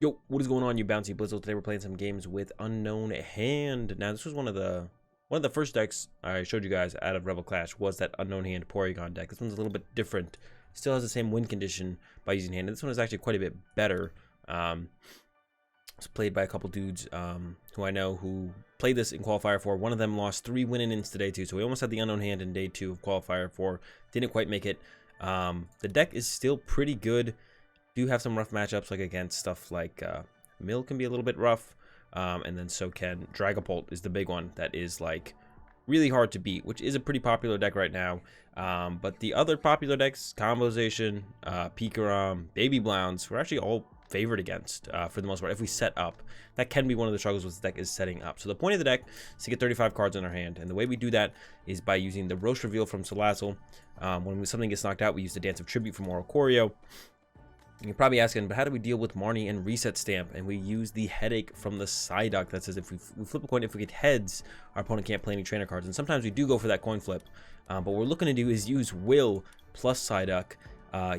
Yo, what is going on, you bouncy blizzle? Today we're playing some games with Unown Hand. Now, this was one of the first decks I showed you guys out of Rebel Clash was that Unown Hand Porygon deck. This one's a little bit different. Still has the same win condition by using hand. And this one is actually quite a bit better. It's played by a couple dudes who I know who played this in Qualifier 4. One of them lost 3 win innings to day 2, so we almost had the Unown Hand in day 2 of Qualifier 4. Didn't quite make it. The deck is still pretty good. Do have some rough matchups, like against stuff like Mill can be a little bit rough, and then so can Dragapult is the big one that is like really hard to beat, which is a pretty popular deck right now. But the other popular decks, Combozation, Pikarom, Baby Blounds, we're actually all favored against for the most part if we set up. That can be one of the struggles with this deck, is setting up. So the point of the deck is to get 35 cards in our hand, and the way we do that is by using the Roast Reveal from Salazzle. When something gets knocked out, we use the Dance of Tribute from Oricorio. You're probably asking, but how do we deal with Marnie and Reset Stamp? And we use the Headache from the Psyduck that says if we flip a coin, if we get heads, our opponent can't play any trainer cards. And sometimes we do go for that coin flip. But what we're looking to do is use Will plus Psyduck,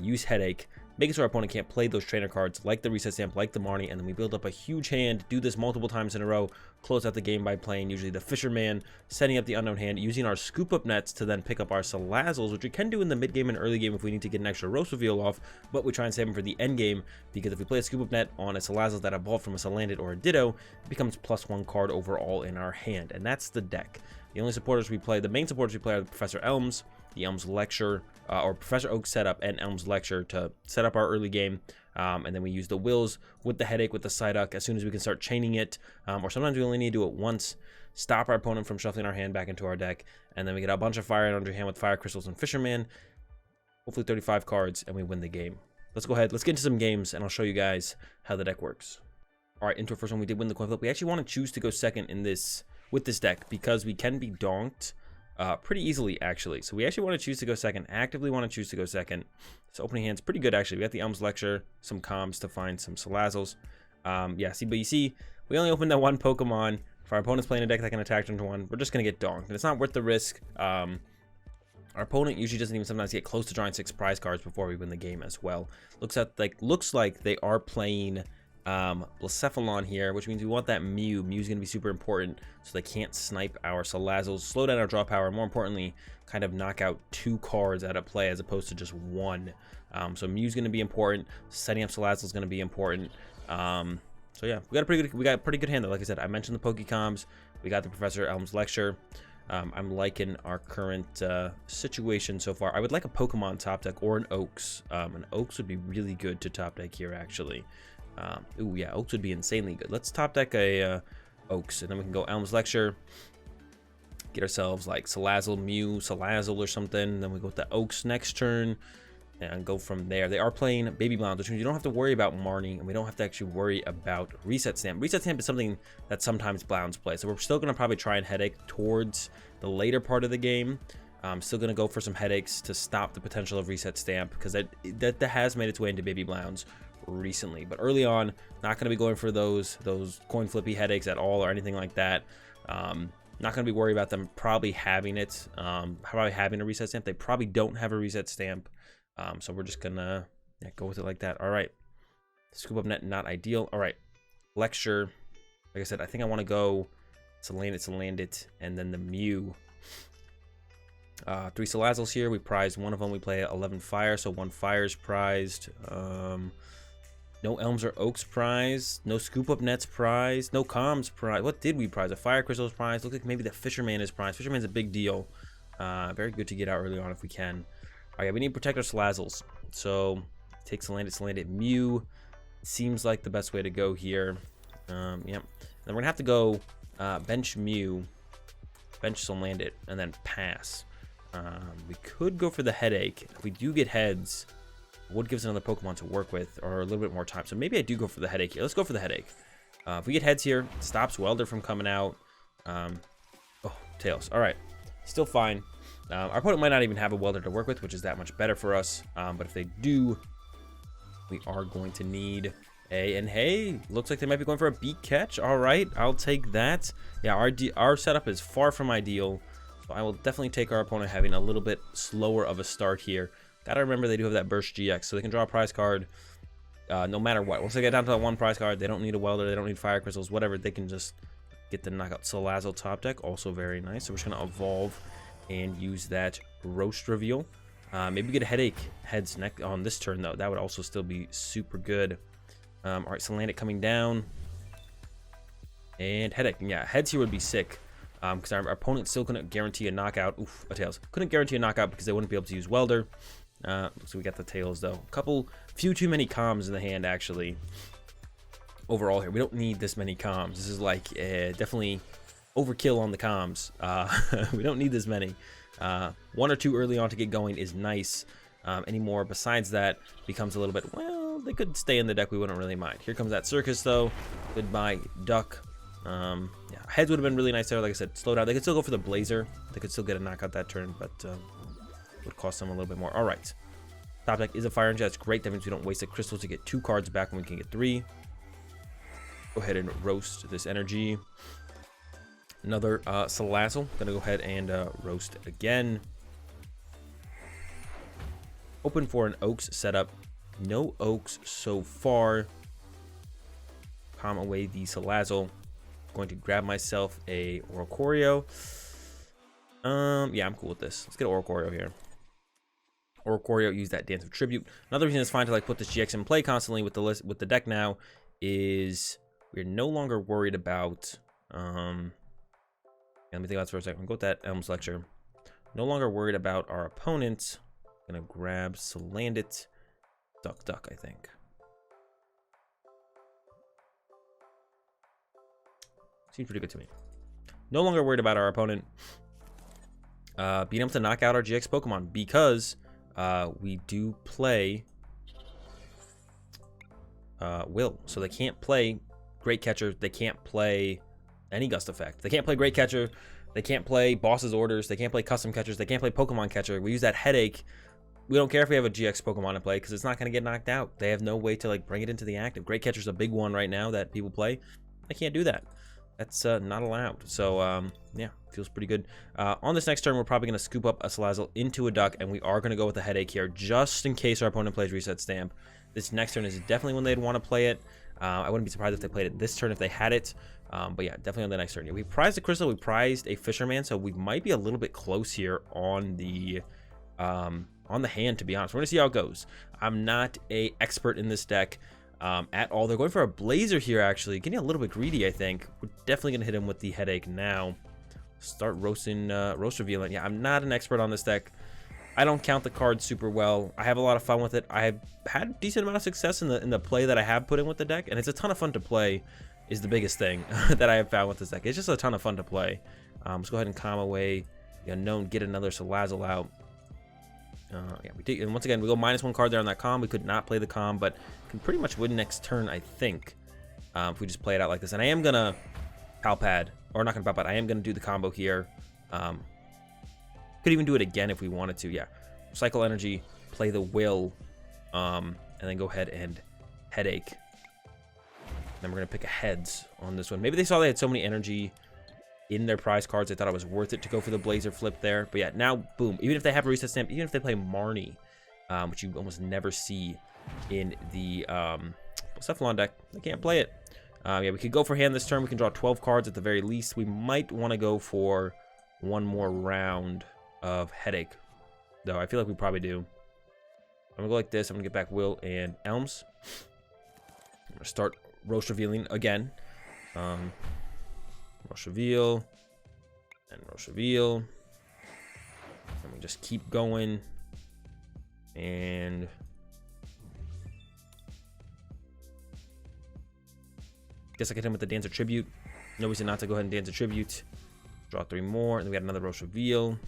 use Headache, make it so our opponent can't play those trainer cards like the Reset Stamp, like the Marnie, and then we build up a huge hand, do this multiple times in a row, close out the game by playing usually the Fisherman, setting up the Unown Hand, using our Scoop Up Nets to then pick up our Salazzles, which we can do in the mid game and early game if we need to get an extra Roast Reveal off, but we try and save them for the end game, because if we play a Scoop Up Net on a Salazzle that evolved from a Salandit or a Ditto, it becomes +1 card overall in our hand, and that's the deck. The only supporters we play, the main supporters we play are the Professor Elms, the Elms Lecture, or Professor Oak setup, and Elms Lecture to set up our early game. And then we use the Wills with the Headache, with the Psyduck, as soon as we can start chaining it. Or sometimes we only need to do it once, stop our opponent from shuffling our hand back into our deck, and then we get a bunch of fire in our hand with Fire Crystals and Fisherman. Hopefully 35 cards, and we win the game. Let's go ahead, let's get into some games, and I'll show you guys how the deck works. All right, into our first one, we did win the coin flip. We actually want to choose to go second in this with this deck because we can be donked pretty easily, actually. So we actually want to choose to go second, actively want to choose to go second. So opening hand's pretty good, actually. We got the Elms Lecture, some comms to find some Salazzles. Yeah, see, but you see, we only opened that one Pokemon. If our opponent's playing a deck that can attack turn to 1, we're just going to get donked. And it's not worth the risk. Our opponent usually doesn't even sometimes get close to drawing 6 prize cards before we win the game as well. Looks like they are playing Blacephalon here, which means we want that Mew. Mew's going to be super important so they can't snipe our Salazzles, slow down our draw power, and more importantly, kind of knock out 2 cards out of play as opposed to just 1. So Mew's going to be important. Setting up Salazzle is going to be important. So yeah, we got a pretty good hand though. Like I said, I mentioned the Pokecoms. We got the Professor Elms Lecture. I'm liking our current situation so far. I would like a Pokemon top deck or an Oaks. An Oaks would be really good to top deck here, actually. Ooh, yeah, Oaks would be insanely good. Let's top deck a Oaks, and then we can go Elms Lecture, get ourselves like Salazzle, Mew, Salazzle or something. Then we go with the Oaks next turn, and go from there. They are playing Baby Blounds, which means you don't have to worry about Marnie, and we don't have to actually worry about Reset Stamp. Reset Stamp is something that sometimes Blounds play, so we're still going to probably try and Headache towards the later part of the game. I'm still going to go for some Headaches to stop the potential of Reset Stamp, because that has made its way into Baby Blounds recently, but early on, not going to be going for those coin flippy Headaches at all or anything like that. Not going to be worried about them probably having it, probably having a Reset Stamp. They probably don't have a Reset Stamp, so we're just gonna go with it like that. All right, Scoop Up Net, not ideal. All right, Lecture, like I said, I think I want to go Salandit, and then the Mew. 3 Salazzles here. We prized one of them. We play 11 fire, so 1 fire is prized. No Elms or Oaks prize, no Scoop Up Nets prize, no Comms prize. What did we prize? A Fire Crystal prize. Looks like maybe the Fisherman is prize. Fisherman's a big deal. Very good to get out early on if we can. All right, we need to protect our Salazzles. So take Salandit, Mew. Seems like the best way to go here. Yep. Then we're gonna have to go bench Mew, bench Salandit, and then pass. We could go for the Headache. If we do get heads, would give us another Pokemon to work with, or a little bit more time. So maybe I do go for the Headache here. Let's go for the Headache. If we get heads here, it stops Welder from coming out. Oh, Tails. All right, still fine. Our opponent might not even have a Welder to work with, which is that much better for us. But if they do, we are going to need and hey, looks like they might be going for a Beak Catch. All right, I'll take that. Yeah, our setup is far from ideal. So I will definitely take our opponent having a little bit slower of a start here. Gotta remember they do have that Burst GX, so they can draw a prize card. no matter what. Once they get down to that one prize card, they don't need a welder, they don't need fire crystals, whatever. They can just get the knockout. Salazzle top deck, also very nice. So we're just gonna evolve and use that roast reveal. Maybe get a headache heads neck on this turn though. That would also still be super good. All right, Salandit coming down, and headache. Yeah, heads here would be sick. Because our opponent still couldn't guarantee a knockout. Oof, a tails. Couldn't guarantee a knockout because they wouldn't be able to use welder. So we got the tails though. Few too many comms in the hand actually. Overall here, we don't need this many comms. This is like definitely overkill on the comms. We don't need this many. 1 or 2 early on to get going is nice. Any more besides that becomes a little bit, well, they could stay in the deck. We wouldn't really mind. Here comes that circus though. Goodbye duck. Yeah, heads would have been really nice there. Like I said, slow down. They could still go for the blazer. They could still get a knockout that turn, but would cost them a little bit more. All right, top deck is a fire engine. That's great. That means we don't waste the crystals to get 2 cards back when we can get 3. Go ahead and roast this energy. Another Salazzle. Gonna go ahead and roast again. Open for an Oaks setup. No Oaks so far. Calm away the Salazzle. Going to grab myself a Oricorio. Yeah, I'm cool with this. Let's get an Oricorio here. Oricorio, use that Dance of Tribute. Another reason it's fine to like put this GX in play constantly with the deck now is we're no longer worried about let me think about this for a second. Go with that Elms Lecture. No longer worried about our opponents. Gonna grab Salandit Duck, I think. Seems pretty good to me. No longer worried about our opponent being able to knock out our GX Pokemon because we do play Will. So they can't play Great Catcher. They can't play any Gust Effect. They can't play Great Catcher. They can't play Boss's Orders. They can't play Custom Catchers. They can't play Pokemon Catcher. We use that headache. We don't care if we have a GX Pokemon to play because it's not going to get knocked out. They have no way to like bring it into the active. Great Catcher's a big one right now that people play. They can't do that. That's not allowed. So, yeah, feels pretty good. On this next turn, we're probably going to scoop up a Salazzle into a duck, and we are going to go with a headache here, just in case our opponent plays Reset Stamp. This next turn is definitely when they'd want to play it. I wouldn't be surprised if they played it this turn if they had it. But yeah, definitely on the next turn. Yeah, we prized a Crystal, we prized a Fisherman, so we might be a little bit close here on the hand, to be honest. We're going to see how it goes. I'm not an expert in this deck. At all. They're going for a blazer here, actually. Getting a little bit greedy, I think. We're definitely going to hit him with the headache now. Start roasting, roast revealing. Yeah, I'm not an expert on this deck. I don't count the cards super well. I have a lot of fun with it. I have had a decent amount of success in the play that I have put in with the deck, and it's a ton of fun to play is the biggest thing that I have found with this deck. It's just a ton of fun to play. Let's go ahead and calm away the unknown, get another Salazzle out. Yeah, we did, and once again, we go -1 card there on that comm. We could not play the comm, but can pretty much win next turn, I think, if we just play it out like this. And I am gonna Pal Pad, or not gonna Pal Pad. I am gonna do the combo here. Could even do it again if we wanted to. Yeah, Recycle Energy, play the Will, and then go ahead and headache. Then we're gonna pick a heads on this one. Maybe they saw they had so many energy in their prize cards, I thought it was worth it to go for the blazer flip there. But yeah, now boom, even if they have a Reset Stamp, even if they play Marnie, which you almost never see in the Cephalon deck, they can't play it. Yeah, we could go for hand this turn. We can draw 12 cards at the very least. We might want to go for one more round of headache, though. I feel like we probably do. I'm gonna go like this. I'm gonna get back Will and Elms. I'm gonna start roast revealing again. Roast reveal, and roast reveal, and we just keep going. And guess I get him with the Dance of Tribute. No reason not to go ahead and Dance of Tribute. Draw 3 more, and then we got another roast reveal.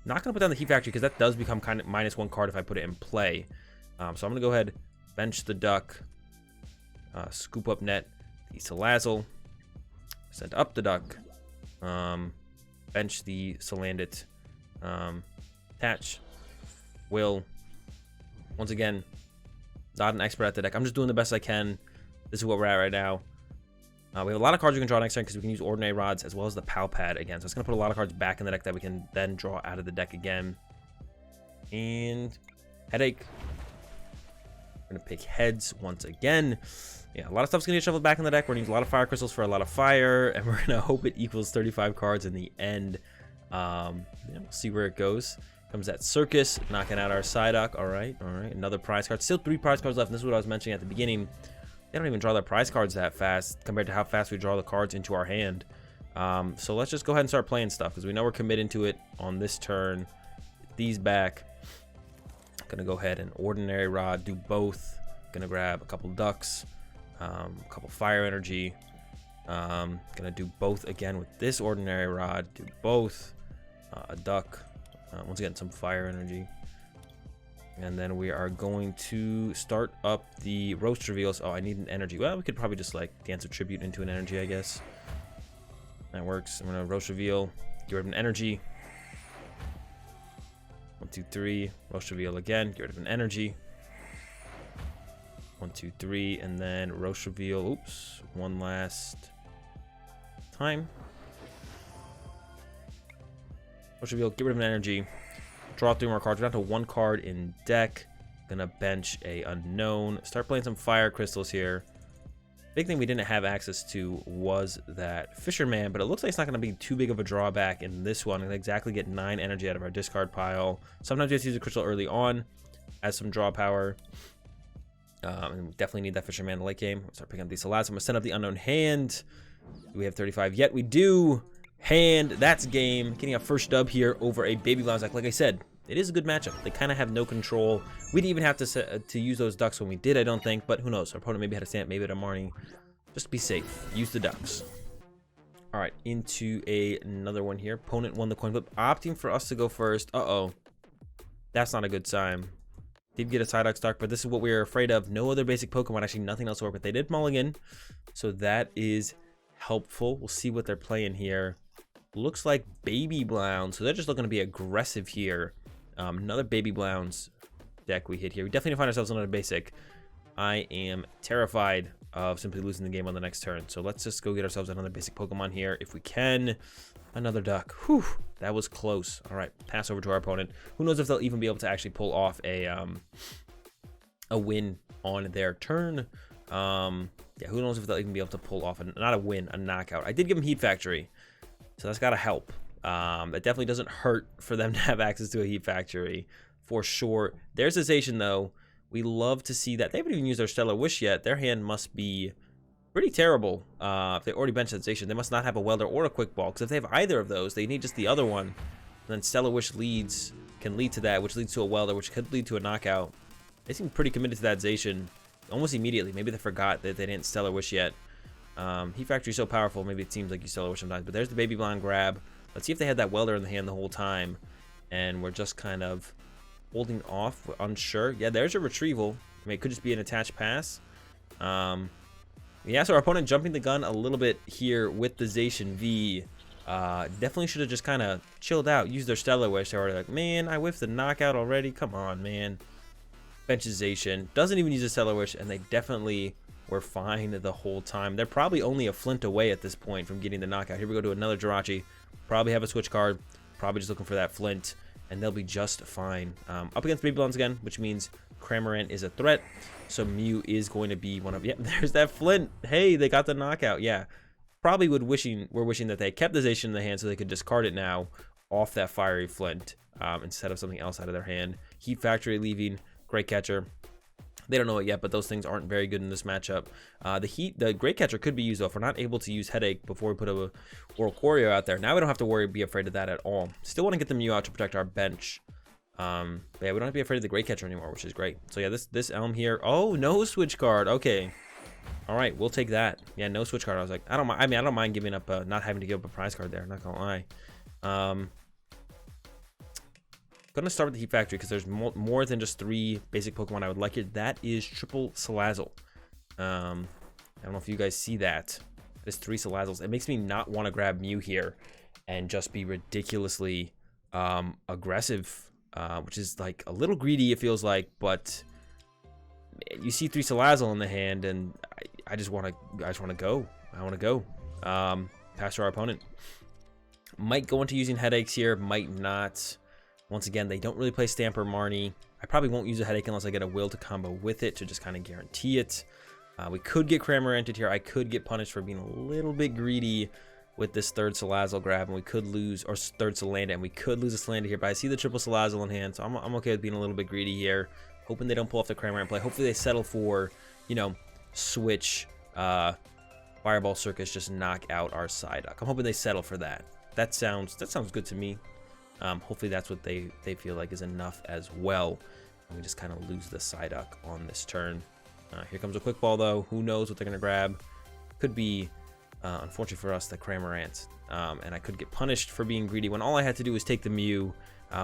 Not gonna put down the Heat Factory because that does become kind of -1 card if I put it in play. So I'm gonna go ahead, bench the duck, scoop up net the Salazzle. Send up the duck, bench the Salandit, attach, Will. Once again, not an expert at the deck. I'm just doing the best I can. This is what we're at right now. We have a lot of cards we can draw next turn because we can use Ordinary Rods as well as the Pal Pad again. So it's going to put a lot of cards back in the deck that we can then draw out of the deck again. And headache. We're going to pick heads once again. Yeah, a lot of stuff's going to get shuffled back in the deck. We're going to use a lot of fire crystals for a lot of fire, and we're going to hope it equals 35 cards in the end. Yeah, we'll see where it goes. Comes that Circus, knocking out our Psyduck. All right. Another prize card. Still 3 prize cards left, and this is what I was mentioning at the beginning. They don't even draw their prize cards that fast compared to how fast we draw the cards into our hand. So let's just go ahead and start playing stuff, because we know we're committing to it on this turn. Get these back. Gonna go ahead and Ordinary Rod, do both. Gonna grab a couple ducks, a couple Fire Energy. Gonna do both again with this Ordinary Rod, do both. A duck, once again some Fire Energy. And then we are going to start up the roast reveals. Oh, I need an energy. Well, we could probably just like dance a tribute into an energy, I guess. That works. I'm gonna roast reveal, get rid of an energy. 1, 2, 3. Roast reveal again, get rid of an energy. 1, 2, 3, and then roast reveal. Oops, one last time. Roast reveal, get rid of an energy. Draw 3 more cards. We're down to 1 card in deck. Gonna bench a unknown. Start playing some fire crystals here. Big thing we didn't have access to was that Fisherman, but it looks like it's not gonna be too big of a drawback in this one. Gonna exactly get 9 energy out of our discard pile. Sometimes we have to use a crystal early on as some draw power. And we definitely need that Fisherman in the late game. We'll start picking up these Salazzle. I'm gonna send up the Unknown Hand. Do we have 35 yet? We do. Hand, that's game. Getting a first dub here over a Baby Blounce deck. Like I said, it is a good matchup. They kind of have no control. We didn't even have to use those ducks when we did, I don't think. But who knows? Our opponent maybe had a stamp, maybe had a Marnie. Just to be safe, use the ducks. All right, into another one here. Opponent won the coin flip, opting for us to go first. Uh-oh. That's not a good sign. Did get a Psyduck start, but this is what we were afraid of. No other basic Pokemon, actually nothing else to work with. They did mulligan, so that is helpful. We'll see what they're playing here. Looks like Baby Blounce, so they're just looking to be aggressive here. Another Baby Blounce deck we hit here. We definitely find ourselves another basic. I am terrified of simply losing the game on the next turn, so let's just go get ourselves another basic Pokemon here if we can. Another duck. Whew, that was close. All right, pass over to our opponent. Who knows if they'll even be able to actually pull off a win on their turn. Yeah, who knows if they'll even be able to pull off not a win, a knockout. I did give them Heat Factory, so that's got to help. That definitely doesn't hurt for them to have access to a Heat Factory, for sure. Their Zation, though, we love to see that. They haven't even used their Stellar Wish yet. Their hand must be pretty terrible. If they already benched Zation, they must not have a Welder or a Quick Ball, because if they have either of those, they need just the other one. And then Stellar Wish can lead to that, which leads to a Welder, which could lead to a knockout. They seem pretty committed to that Zation almost immediately. Maybe they forgot that they didn't Stellar Wish yet. Heat Factory is so powerful, maybe it seems like you Stellar Wish sometimes. But there's the Baby Blonde grab. Let's see if they had that Welder in the hand the whole time. And we're just kind of holding off. We're unsure. Yeah, there's a retrieval. I mean, it could just be an attached pass. Yeah, so our opponent jumping the gun a little bit here with the Zation V. Definitely should have just kind of chilled out, used their Stellar Wish. They were like, man, I whiffed the knockout already. Come on, man. Benches Zation. Doesn't even use a Stellar Wish, and they definitely were fine the whole time. They're probably only a Flint away at this point from getting the knockout. Here we go to another Jirachi. Probably have a switch card. Probably just looking for that Flint, and they'll be just fine. Up against Baby Blondes again, which means Cramorant is a threat. So Mew is going to be one of... Yeah, there's that Flint. Hey, they got the knockout. Yeah. Probably we're wishing that they kept the Zation in the hand so they could discard it now off that fiery Flint instead of something else out of their hand. Heat Factory leaving. Great Catcher. They don't know it yet, but those things aren't very good in this matchup. The Great Catcher could be used, though, if we're not able to use Headache before we put a Oricorio out there. Now we don't have to be afraid of that at all. Still want to get the Mew out to protect our bench. But yeah, we don't have to be afraid of the Great Catcher anymore, which is great. So yeah, this Elm here. Oh, no switch card. Okay. All right, we'll take that. Yeah, no switch card. I was like, I don't mind. I mean, I don't mind giving up, not having to give up a prize card there. Not gonna lie. Gonna start with the Heat Factory because there's more than just 3 basic Pokemon I would like it. That is triple Salazzle. I don't know if you guys see that. There's 3 Salazzles. It makes me not want to grab Mew here and just be ridiculously aggressive. Which is like a little greedy, it feels like, but you see 3 Salazzle in the hand, and I just want to go. I want to go. Pass to our opponent. Might go into using Headaches here, might not. Once again, they don't really play Stamper Marnie. I probably won't use a Headache unless I get a Will to combo with it to just kind of guarantee it. We could get Cramorant here. I could get punished for being a little bit greedy with this third Salazzle grab, and we could lose, or third Salandit, and we could lose a Salandit here. But I see the triple Salazzle in hand, so I'm okay with being a little bit greedy here. Hoping they don't pull off the Cramorant play. Hopefully they settle for, you know, switch Fireball Circus, just knock out our Psyduck. I'm hoping they settle for that. That sounds good to me. Hopefully that's what they feel like is enough as well. And we just kind of lose the Psyduck on this turn. Here comes a Quick Ball though. Who knows what they're gonna grab? Could be, unfortunately for us, the Cramorant. And I could get punished for being greedy when all I had to do was take the Mew,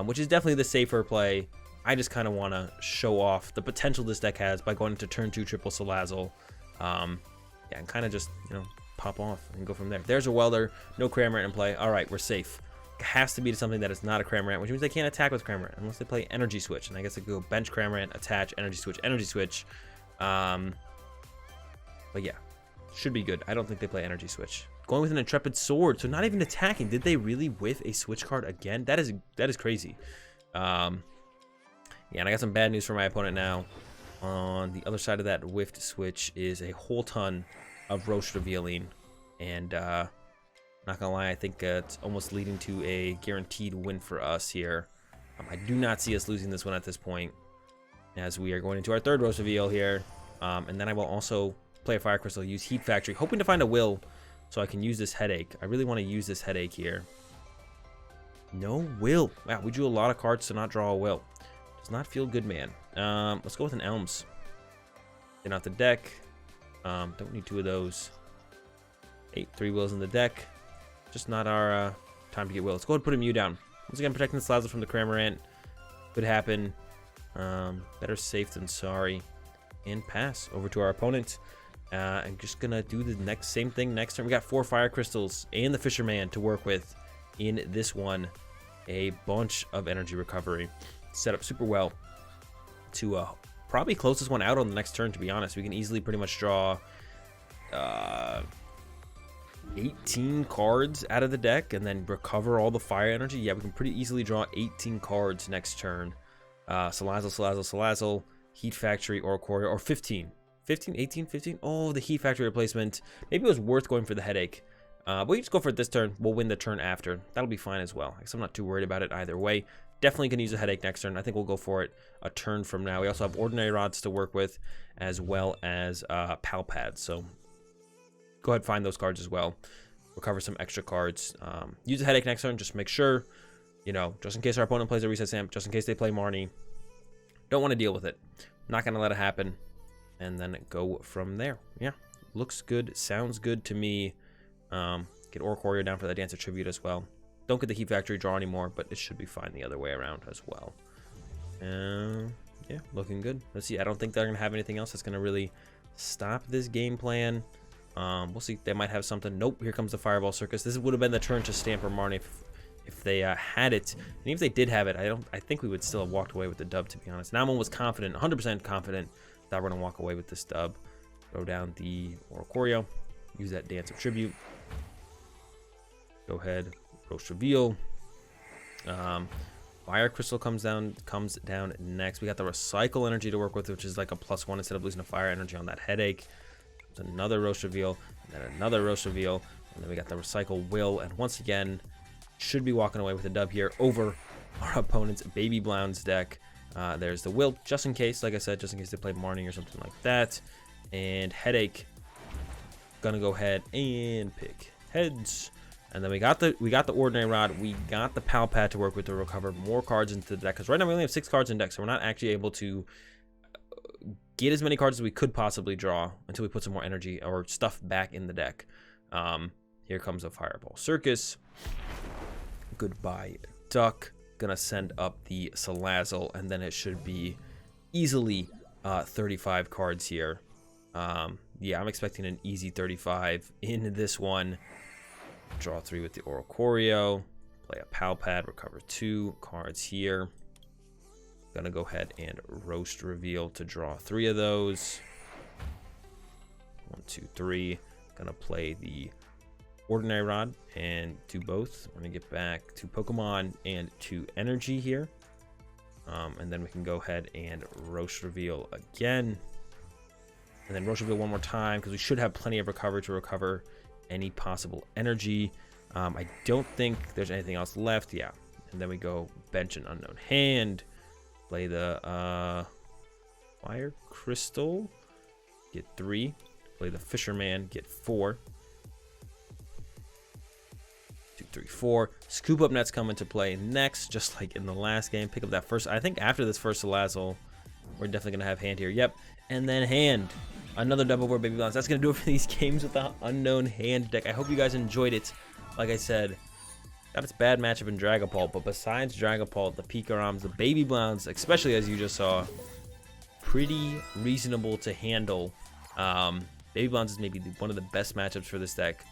which is definitely the safer play. I just kind of want to show off the potential this deck has by going into turn 2 triple Salazzle. Yeah, and kind of just, you know, pop off and go from there. There's a Welder, no Cramorant in play. All right, we're safe. It has to be something that is not a Cramorant, which means they can't attack with Cramorant unless they play Energy Switch. And I guess they could go bench Cramorant, attach, Energy Switch, Energy Switch. But yeah, should be good. I don't think they play Energy Switch. Going with an Intrepid Sword, so not even attacking. Did they really whiff a Switch card again? That is crazy. Yeah, and I got some bad news for my opponent now. On the other side of that whiffed switch is a whole ton of Roche Revealing, and not gonna lie, I think it's almost leading to a guaranteed win for us here. I do not see us losing this one at this point, as we are going into our third Roche Reveal here, and then I will also play a Fire Crystal, use Heat Factory, hoping to find a Will so I can use this Headache. I really want to use this Headache here. No Will. Wow, we drew a lot of cards to not draw a Will. Does not feel good, man. Let's go with an Elms. Get out the deck. Don't need 2 of those. 3 Wills in the deck. Just not our time to get Will. Let's go ahead and put a Mew down. Once again, protecting the Salazzle from the Cramorant. Could happen. Better safe than sorry. And pass over to our opponent. I'm just gonna do the same thing next turn. We got 4 Fire Crystals and the Fisherman to work with in this one. A bunch of energy recovery. Set up super well to probably close this one out on the next turn, to be honest. We can easily pretty much draw 18 cards out of the deck and then recover all the fire energy. Yeah, we can pretty easily draw 18 cards next turn. Salazzle, Heat Factory, Oricorio, or 15. 15, 18, 15? Oh, the Heat Factory replacement. Maybe it was worth going for the Headache. But we just go for it this turn. We'll win the turn after. That'll be fine as well. I guess I'm not too worried about it either way. Definitely going to use a Headache next turn. I think we'll go for it a turn from now. We also have Ordinary Rods to work with, as well as Pal Pad. So go ahead and find those cards as well. Recover some extra cards. Use a Headache next turn. Just make sure, you know, just in case our opponent plays a Reset Samp, just in case they play Marnie. Don't want to deal with it. Not going to let it happen. And then go from there. Yeah, looks good. Sounds good to me. Get Oricorio down for that Dance of Tribute as well. Don't get the Heat Factory draw anymore, but it should be fine the other way around as well. Yeah, looking good. Let's see. I don't think they're going to have anything else that's going to really stop this game plan. We'll see. They might have something. Nope, here comes the Fireball Circus. This would have been the turn to Stamp or Marnie if they had it. And even if they did have it, I think we would still have walked away with the dub, to be honest. Now I'm almost confident, 100% confident, that we're going to walk away with this dub. Throw down the Oricorio. Use that Dance of Tribute. Go ahead. Roche Reveal. Fire Crystal comes down next. We got the Recycle Energy to work with, which is like a +1 instead of losing a Fire Energy on that Headache. There's another Roche Reveal, and then another Roche Reveal, and then we got the Recycle Will, and once again, should be walking away with a dub here over our opponent's Baby Blounds deck. There's the Will, just in case, like I said, just in case they play Marnie or something like that. And Headache, gonna go ahead and pick heads. And then we got the Ordinary Rod. We got the Pal Pad to work with to recover more cards into the deck. Because right now we only have 6 cards in deck, so we're not actually able to get as many cards as we could possibly draw until we put some more energy or stuff back in the deck. Here comes a Fireball Circus. Goodbye, Duck. Gonna send up the Salazzle, and then it should be easily 35 cards here. Yeah, I'm expecting an easy 35 in this one. Draw 3 with the Oricorio. Play a Pal Pad, recover 2 cards here. Gonna go ahead and Roast Reveal to draw 3 of those. 1, 2, 3. Gonna play the Ordinary Rod and do both. We're gonna get back to Pokemon and to Energy here. And then we can go ahead and Roche Reveal again. And then Roche Reveal one more time, because we should have plenty of recovery to recover any possible energy. I don't think there's anything else left. Yeah. And then we go bench an Unknown Hand. Play the Fire Crystal. Get 3. Play the Fisherman. Get 4. 2, 3, 4. Scoop Up Net's come into play next, just like in the last game. Pick up that first. I think after this first Salazzle, we're definitely going to have Hand here. Yep. And then Hand. Another double board Baby Bounce. That's going to do it for these games with the Unknown Hand deck. I hope you guys enjoyed it. Like I said, got its bad matchup in Dragapult, but besides Dragapult, the Pikaroms, the Baby Blounds, especially as you just saw, pretty reasonable to handle. Baby Blounds is maybe one of the best matchups for this deck.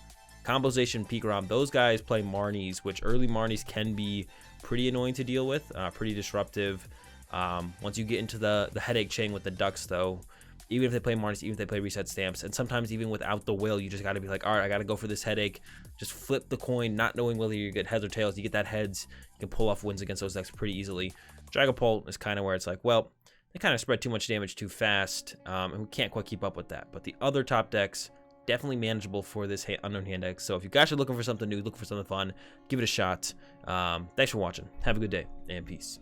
Combosation, Pikarom, those guys play Marnies, which early Marnies can be pretty annoying to deal with, pretty disruptive. Once you get into the headache chain with the Ducks, though, even if they play Marnies, even if they play Reset Stamps, and sometimes even without the will, you just got to be like, all right, I got to go for this headache. Just flip the coin, not knowing whether you get heads or tails. You get that heads, you can pull off wins against those decks pretty easily. Dragapult is kind of where it's like, well, they kind of spread too much damage too fast, and we can't quite keep up with that. But the other top decks, definitely manageable for this Unknown Hand deck. So if you guys are looking for something new, looking for something fun, give it a shot. Thanks for watching. Have a good day, and peace.